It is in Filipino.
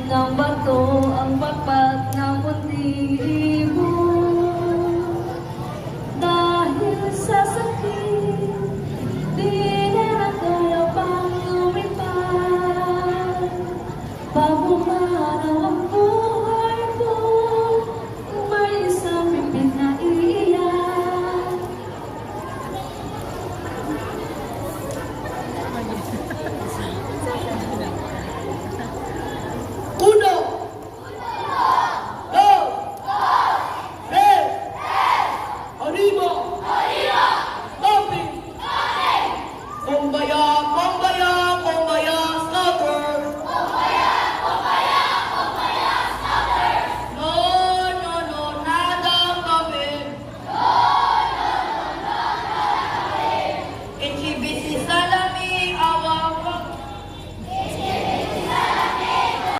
ng bato ang pagpat ng munting ibon. Dahil sa sakit, di na kaya pang lumipad. Pagmumanaw ang